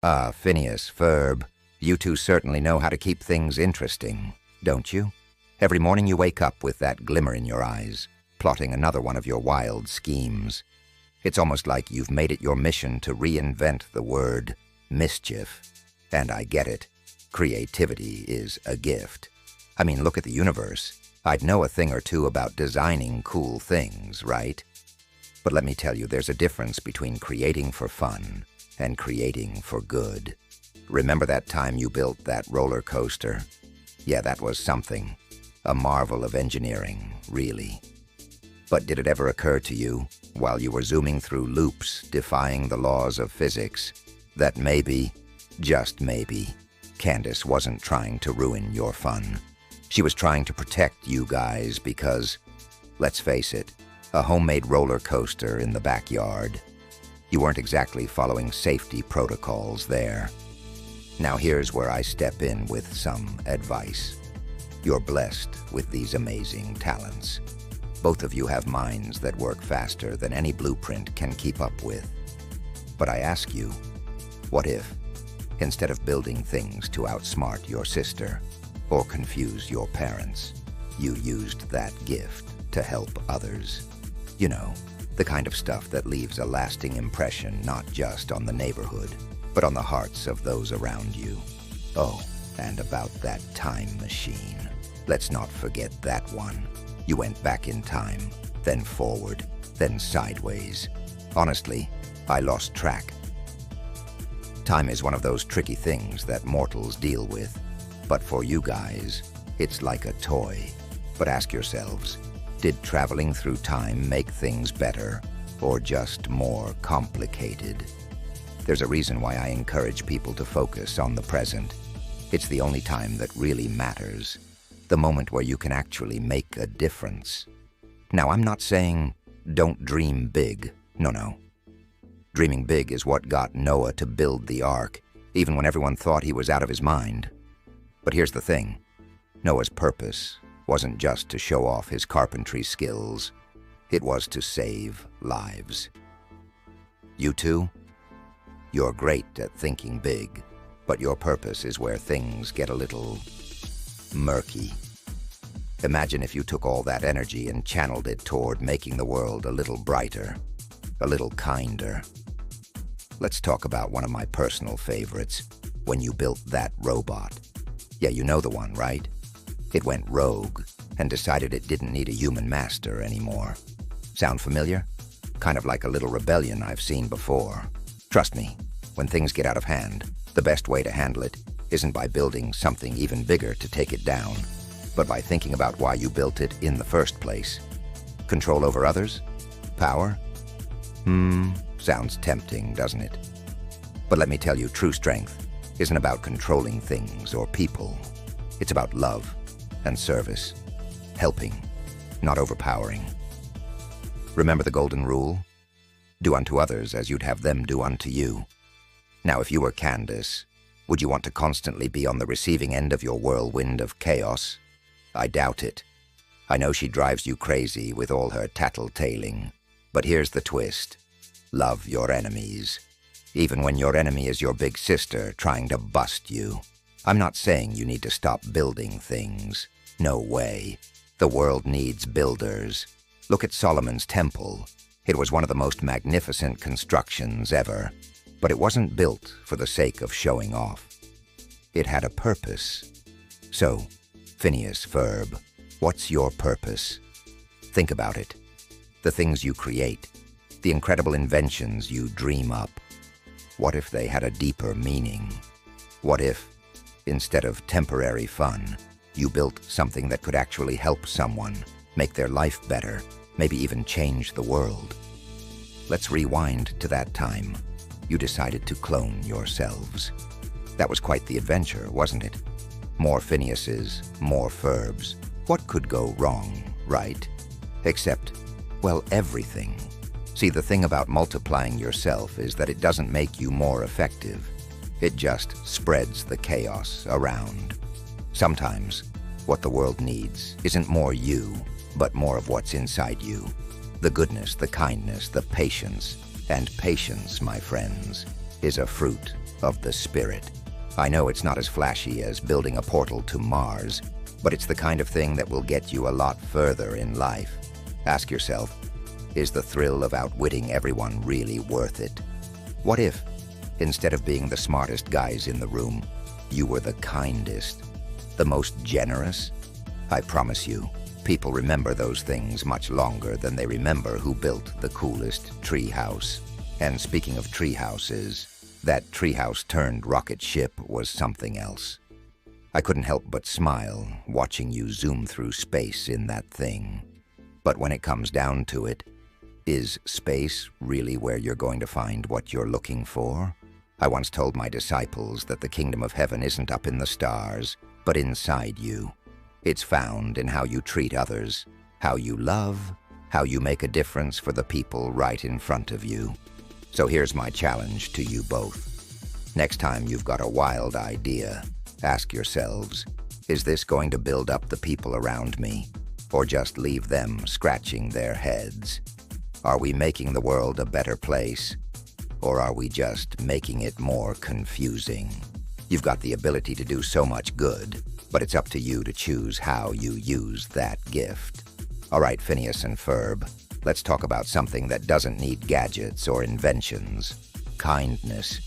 Phineas, Ferb, you two certainly know how to keep things interesting, don't you? Every morning you wake up with that glimmer in your eyes, plotting another one of your wild schemes. It's almost like you've made it your mission to reinvent the word mischief. And I get it. Creativity is a gift. I mean, look at the universe. I'd know a thing or two about designing cool things, right? But let me tell you, there's a difference between creating for fun and creating for good. Remember that time you built that roller coaster? Yeah, that was something. A marvel of engineering, really. But did it ever occur to you, while you were zooming through loops defying the laws of physics, that maybe, just maybe, Candace wasn't trying to ruin your fun? She was trying to protect you guys because, let's face it, a homemade roller coaster in the backyard. You weren't exactly following safety protocols there. Now here's where I step in with some advice. You're blessed with these amazing talents. Both of you have minds that work faster than any blueprint can keep up with. But I ask you, what if, instead of building things to outsmart your sister or confuse your parents, you used that gift to help others? You know, the kind of stuff that leaves a lasting impression not just on the neighborhood, but on the hearts of those around you. Oh, and about that time machine. Let's not forget that one. You went back in time, then forward, then sideways. Honestly, I lost track. Time is one of those tricky things that mortals deal with. But for you guys, it's like a toy. But ask yourselves, did traveling through time make things better, or just more complicated? There's a reason why I encourage people to focus on the present. It's the only time that really matters, the moment where you can actually make a difference. Now, I'm not saying don't dream big. No. Dreaming big is what got Noah to build the ark, even when everyone thought he was out of his mind. But here's the thing. Noah's purpose wasn't just to show off his carpentry skills. It was to save lives. You two? You're great at thinking big, but your purpose is where things get a little murky. Imagine if you took all that energy and channeled it toward making the world a little brighter, a little kinder. Let's talk about one of my personal favorites, when you built that robot. Yeah, you know the one, right? It went rogue and decided it didn't need a human master anymore. Sound familiar? Kind of like a little rebellion I've seen before. Trust me, when things get out of hand, the best way to handle it isn't by building something even bigger to take it down, but by thinking about why you built it in the first place. Control over others? Power? Sounds tempting, doesn't it? But let me tell you, true strength isn't about controlling things or people. It's about love and service, helping, not overpowering. Remember the golden rule? Do unto others as you'd have them do unto you. Now, if you were Candace, would you want to constantly be on the receiving end of your whirlwind of chaos? I doubt it. I know she drives you crazy with all her tattletaling, but here's the twist. Love your enemies, even when your enemy is your big sister trying to bust you. I'm not saying you need to stop building things. No way. The world needs builders. Look at Solomon's temple. It was one of the most magnificent constructions ever, but it wasn't built for the sake of showing off. It had a purpose. So, Phineas, Ferb, what's your purpose? Think about it. The things you create, the incredible inventions you dream up. What if they had a deeper meaning? What if, instead of temporary fun, you built something that could actually help someone, make their life better, maybe even change the world? Let's rewind to that time. You decided to clone yourselves. That was quite the adventure, wasn't it? More Phineases, more Ferbs. What could go wrong, right? Except, well, everything. See, the thing about multiplying yourself is that it doesn't make you more effective. It just spreads the chaos around. Sometimes, what the world needs isn't more you, but more of what's inside you. The goodness, the kindness, the patience. And patience, my friends, is a fruit of the spirit. I know it's not as flashy as building a portal to Mars, but it's the kind of thing that will get you a lot further in life. Ask yourself, is the thrill of outwitting everyone really worth it? What if, instead of being the smartest guys in the room, you were the kindest, the most generous? I promise you, people remember those things much longer than they remember who built the coolest treehouse. And speaking of treehouses, that treehouse-turned-rocket ship was something else. I couldn't help but smile watching you zoom through space in that thing. But when it comes down to it, is space really where you're going to find what you're looking for? I once told my disciples that the kingdom of heaven isn't up in the stars, but inside you. It's found in how you treat others, how you love, how you make a difference for the people right in front of you. So here's my challenge to you both. Next time you've got a wild idea, ask yourselves, is this going to build up the people around me, or just leave them scratching their heads? Are we making the world a better place, or are we just making it more confusing? You've got the ability to do so much good, but it's up to you to choose how you use that gift. All right, Phineas and Ferb, let's talk about something that doesn't need gadgets or inventions: kindness.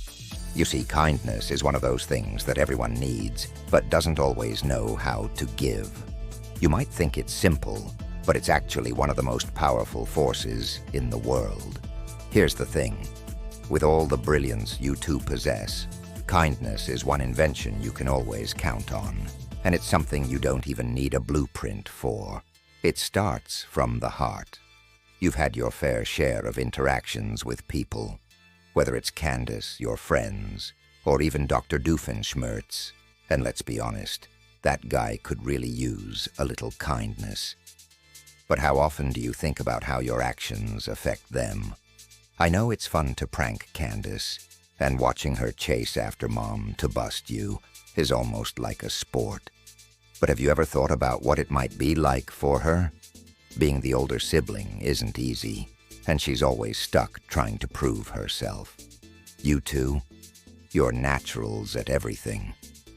You see, kindness is one of those things that everyone needs, but doesn't always know how to give. You might think it's simple, but it's actually one of the most powerful forces in the world. Here's the thing. With all the brilliance you two possess, kindness is one invention you can always count on, and it's something you don't even need a blueprint for. It starts from the heart. You've had your fair share of interactions with people, whether it's Candace, your friends, or even Dr. Doofenshmirtz. And let's be honest, that guy could really use a little kindness. But how often do you think about how your actions affect them? I know it's fun to prank Candace, and watching her chase after Mom to bust you is almost like a sport. But have you ever thought about what it might be like for her? Being the older sibling isn't easy, and she's always stuck trying to prove herself. You two, you're naturals at everything.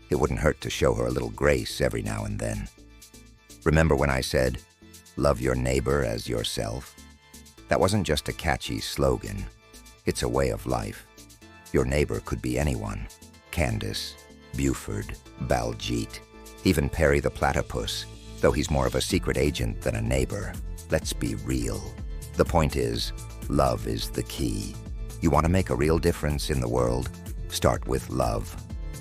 It wouldn't hurt to show her a little grace every now and then. Remember when I said, love your neighbor as yourself? That wasn't just a catchy slogan. It's a way of life. Your neighbor could be anyone. Candace, Buford, Baljeet, even Perry the platypus, though he's more of a secret agent than a neighbor. Let's be real. The point is, love is the key. You want to make a real difference in the world? Start with love.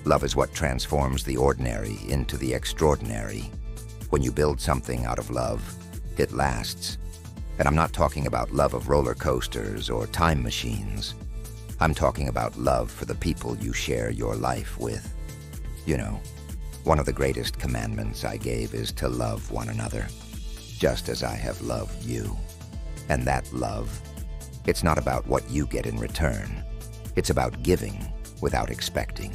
Love is what transforms the ordinary into the extraordinary. When you build something out of love, it lasts. And I'm not talking about love of roller coasters or time machines. I'm talking about love for the people you share your life with. You know, one of the greatest commandments I gave is to love one another, just as I have loved you. And that love, it's not about what you get in return. It's about giving without expecting.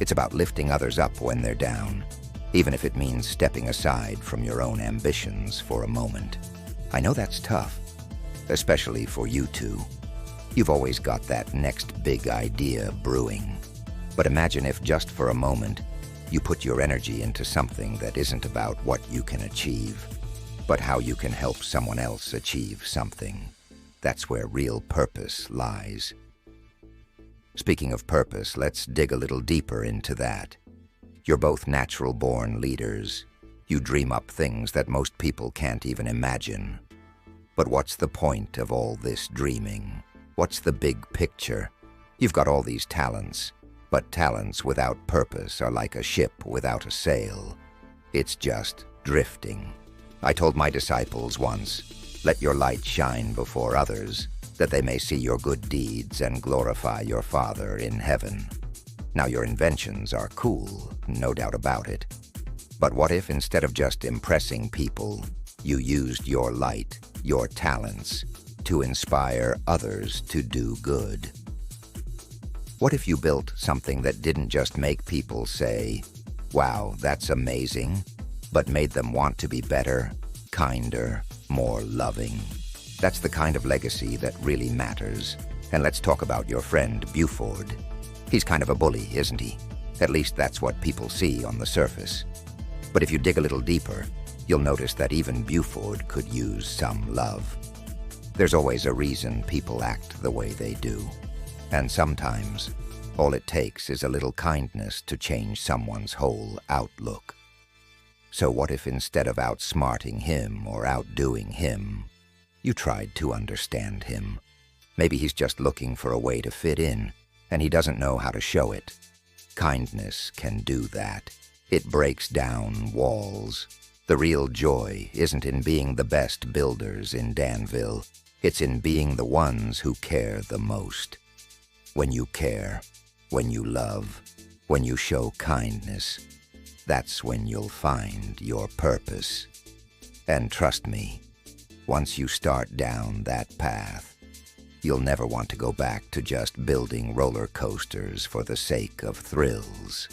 It's about lifting others up when they're down, even if it means stepping aside from your own ambitions for a moment. I know that's tough, especially for you two. You've always got that next big idea brewing. But imagine if just for a moment, you put your energy into something that isn't about what you can achieve, but how you can help someone else achieve something. That's where real purpose lies. Speaking of purpose, let's dig a little deeper into that. You're both natural-born leaders. You dream up things that most people can't even imagine. But what's the point of all this dreaming? What's the big picture? You've got all these talents, but talents without purpose are like a ship without a sail. It's just drifting. I told my disciples once, let your light shine before others, that they may see your good deeds and glorify your Father in heaven. Now your inventions are cool, no doubt about it. But what if instead of just impressing people, you used your light, your talents, to inspire others to do good? What if you built something that didn't just make people say, wow, that's amazing, but made them want to be better, kinder, more loving? That's the kind of legacy that really matters. And let's talk about your friend Buford. He's kind of a bully, isn't he? At least that's what people see on the surface. But if you dig a little deeper, you'll notice that even Buford could use some love. There's always a reason people act the way they do. And sometimes, all it takes is a little kindness to change someone's whole outlook. So what if instead of outsmarting him or outdoing him, you tried to understand him? Maybe he's just looking for a way to fit in, and he doesn't know how to show it. Kindness can do that. It breaks down walls. The real joy isn't in being the best builders in Danville. It's in being the ones who care the most. When you care, when you love, when you show kindness, that's when you'll find your purpose. And trust me, once you start down that path, you'll never want to go back to just building roller coasters for the sake of thrills.